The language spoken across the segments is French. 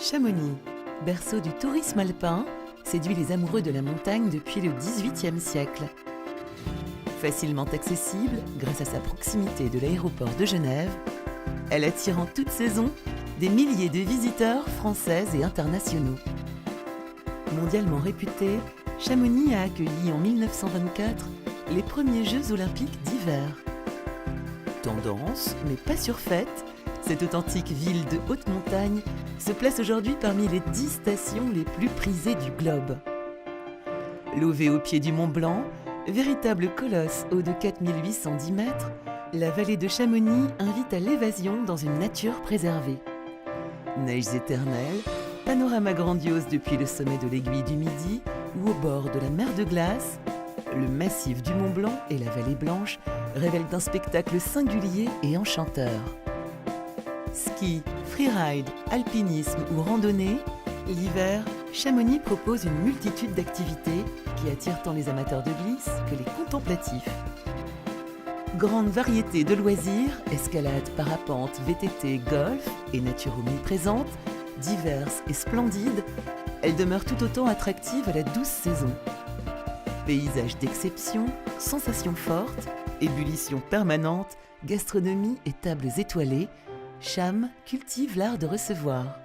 Chamonix, berceau du tourisme alpin, séduit les amoureux de la montagne depuis le XVIIIe siècle. Facilement accessible grâce à sa proximité de l'aéroport de Genève, elle attire en toute saison des milliers de visiteurs français et internationaux. Mondialement réputée, Chamonix a accueilli en 1924 les premiers Jeux olympiques d'hiver. Tendance, mais pas surfaite, cette authentique ville de haute montagne se place aujourd'hui parmi les 10 stations les plus prisées du globe. Lové au pied du Mont Blanc, véritable colosse haut de 4810 mètres, la vallée de Chamonix invite à l'évasion dans une nature préservée. Neiges éternelles, panorama grandiose depuis le sommet de l'aiguille du Midi ou au bord de la mer de glace, le massif du Mont Blanc et la vallée Blanche révèlent un spectacle singulier et enchanteur. Ski, freeride, alpinisme ou randonnée, l'hiver, Chamonix propose une multitude d'activités qui attirent tant les amateurs de glisse que les contemplatifs. Grande variété de loisirs, escalade, parapente, VTT, golf et nature omniprésente, diverses et splendides, elle demeure tout autant attractive à la douce saison. Paysages d'exception, sensations fortes, ébullition permanente, gastronomie et tables étoilées, Cham cultive l'art de recevoir.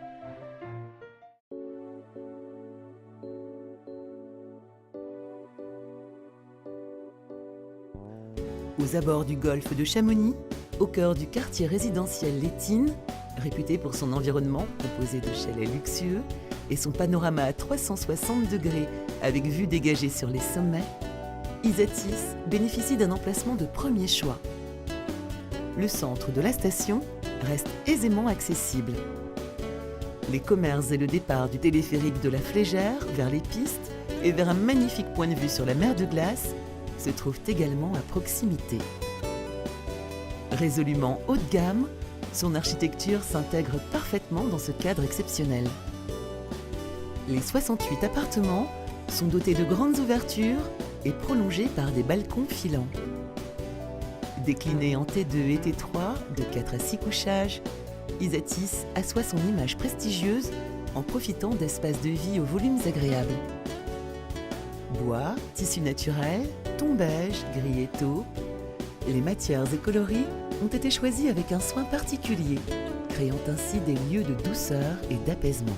Aux abords du golfe de Chamonix, au cœur du quartier résidentiel Les Tines, réputé pour son environnement composé de chalets luxueux et son panorama à 360 degrés avec vue dégagée sur les sommets, Isatis bénéficie d'un emplacement de premier choix. Le centre de la station reste aisément accessible. Les commerces et le départ du téléphérique de la Flégère vers les pistes et vers un magnifique point de vue sur la mer de glace se trouvent également à proximité. Résolument haut de gamme, son architecture s'intègre parfaitement dans ce cadre exceptionnel. Les 68 appartements sont dotés de grandes ouvertures et prolongés par des balcons filants. Décliné en T2 et T3, de 4 à 6 couchages, Isatis assoit son image prestigieuse en profitant d'espaces de vie aux volumes agréables. Bois, tissu naturel, ton beige, gris et taupe, les matières et coloris ont été choisis avec un soin particulier, créant ainsi des lieux de douceur et d'apaisement.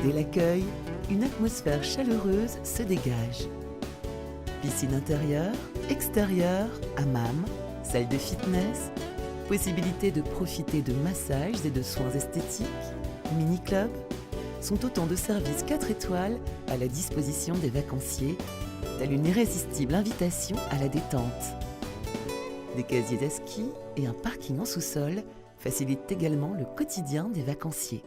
Dès l'accueil, une atmosphère chaleureuse se dégage. Piscine intérieure, extérieure, hammam, salle de fitness, possibilité de profiter de massages et de soins esthétiques, mini-club, sont autant de services 4 étoiles à la disposition des vacanciers, telle une irrésistible invitation à la détente. Des casiers à ski et un parking en sous-sol facilitent également le quotidien des vacanciers.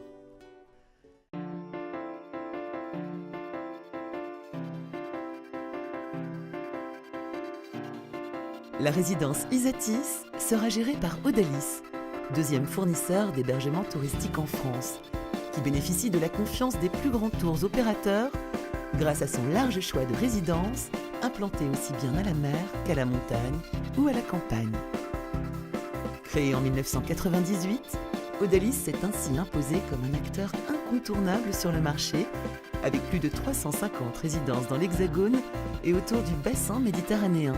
La résidence Isatis sera gérée par Odalis, deuxième fournisseur d'hébergement touristique en France, qui bénéficie de la confiance des plus grands tours opérateurs grâce à son large choix de résidences implantées aussi bien à la mer qu'à la montagne ou à la campagne. Créé en 1998, Odalis s'est ainsi imposé comme un acteur incontournable sur le marché, avec plus de 350 résidences dans l'Hexagone et autour du bassin méditerranéen,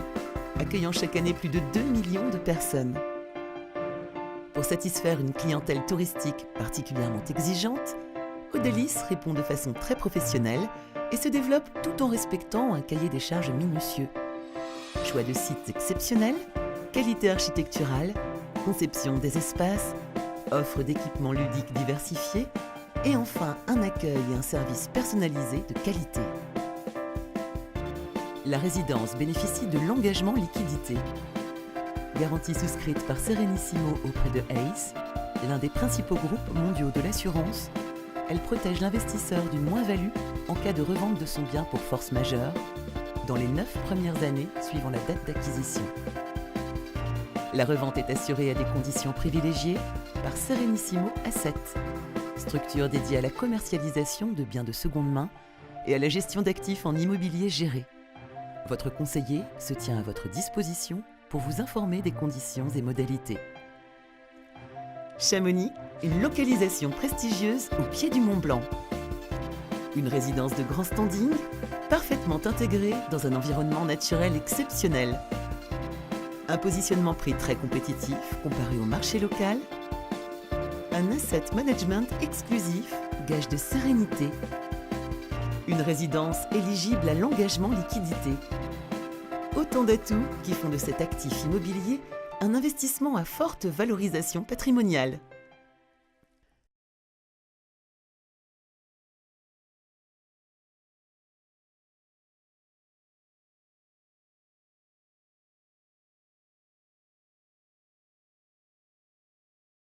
accueillant chaque année plus de 2 millions de personnes. Pour satisfaire une clientèle touristique particulièrement exigeante, Odalis répond de façon très professionnelle et se développe tout en respectant un cahier des charges minutieux. Choix de sites exceptionnels, qualité architecturale, conception des espaces, offre d'équipements ludiques diversifiés et enfin un accueil et un service personnalisé de qualité. La résidence bénéficie de l'engagement liquidité. Garantie souscrite par Serenissimo auprès de ACE, l'un des principaux groupes mondiaux de l'assurance, elle protège l'investisseur d'une moins-value en cas de revente de son bien pour force majeure dans les 9 premières années suivant la date d'acquisition. La revente est assurée à des conditions privilégiées par Serenissimo Asset, structure dédiée à la commercialisation de biens de seconde main et à la gestion d'actifs en immobilier géré. Votre conseiller se tient à votre disposition pour vous informer des conditions et modalités. Chamonix, une localisation prestigieuse au pied du Mont Blanc. Une résidence de grand standing, parfaitement intégrée dans un environnement naturel exceptionnel. Un positionnement prix très compétitif comparé au marché local. Un asset management exclusif, gage de sérénité. Une résidence éligible à l'engagement liquidité. Autant d'atouts qui font de cet actif immobilier un investissement à forte valorisation patrimoniale.